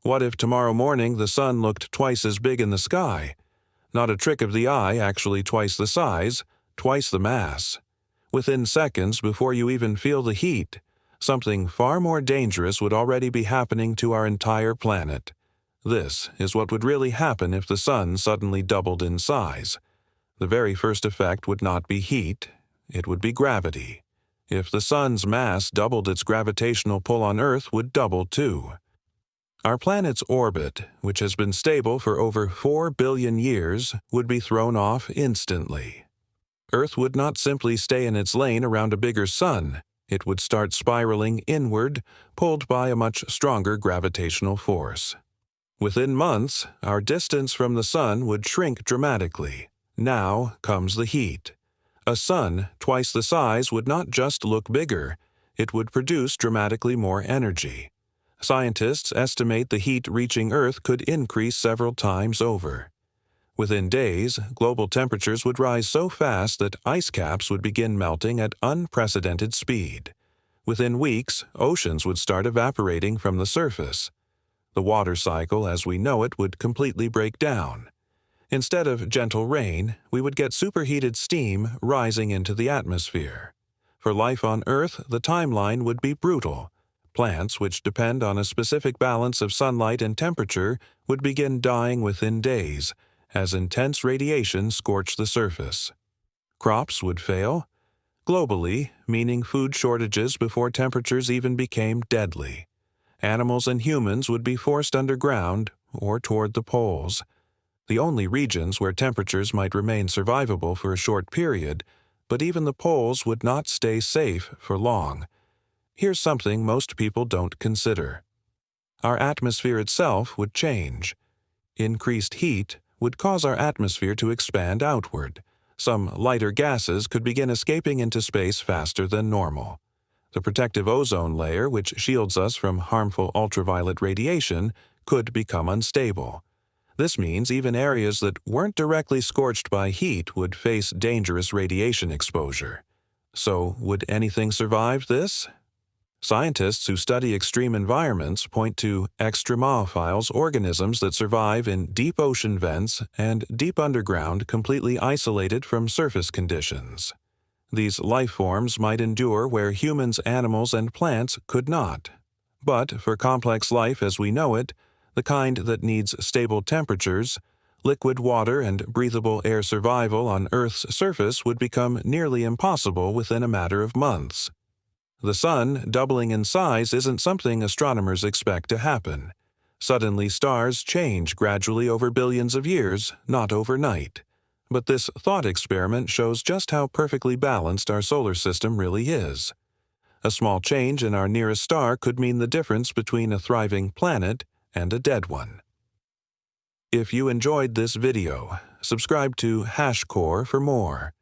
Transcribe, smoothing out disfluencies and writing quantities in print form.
What if tomorrow morning the sun looked twice as big in the sky? Not a trick of the eye, actually twice the size, twice the mass. Within seconds, before you even feel the heat, something far more dangerous would already be happening to our entire planet. This is what would really happen if the sun suddenly doubled in size. The very first effect would not be heat, it would be gravity. If the sun's mass doubled, its gravitational pull on Earth would double too. Our planet's orbit, which has been stable for over 4 billion years, would be thrown off instantly. Earth would not simply stay in its lane around a bigger sun, it would start spiraling inward, pulled by a much stronger gravitational force. Within months, our distance from the sun would shrink dramatically. Now comes the heat. A sun twice the size would not just look bigger, it would produce dramatically more energy. Scientists estimate the heat reaching Earth could increase several times over. Within days, global temperatures would rise so fast that ice caps would begin melting at unprecedented speed. Within weeks, oceans would start evaporating from the surface. The water cycle as we know it would completely break down. Instead of gentle rain, we would get superheated steam rising into the atmosphere. For life on Earth, the timeline would be brutal. Plants, which depend on a specific balance of sunlight and temperature, would begin dying within days, as intense radiation scorched the surface. Crops would fail, globally, meaning food shortages before temperatures even became deadly. Animals and humans would be forced underground or toward the poles, the only regions where temperatures might remain survivable for a short period, but even the poles would not stay safe for long. Here's something most people don't consider. Our atmosphere itself would change. Increased heat would cause our atmosphere to expand outward. Some lighter gases could begin escaping into space faster than normal. The protective ozone layer, which shields us from harmful ultraviolet radiation, could become unstable. This means even areas that weren't directly scorched by heat would face dangerous radiation exposure. So, would anything survive this? Scientists who study extreme environments point to extremophiles, organisms that survive in deep ocean vents and deep underground, completely isolated from surface conditions. These life forms might endure where humans, animals, and plants could not. But for complex life as we know it, the kind that needs stable temperatures, liquid water and breathable air, survival on Earth's surface would become nearly impossible within a matter of months. The sun doubling in size isn't something astronomers expect to happen. Suddenly, stars change gradually over billions of years, not overnight. But this thought experiment shows just how perfectly balanced our solar system really is. A small change in our nearest star could mean the difference between a thriving planet and a dead one. If you enjoyed this video, subscribe to HashCore for more.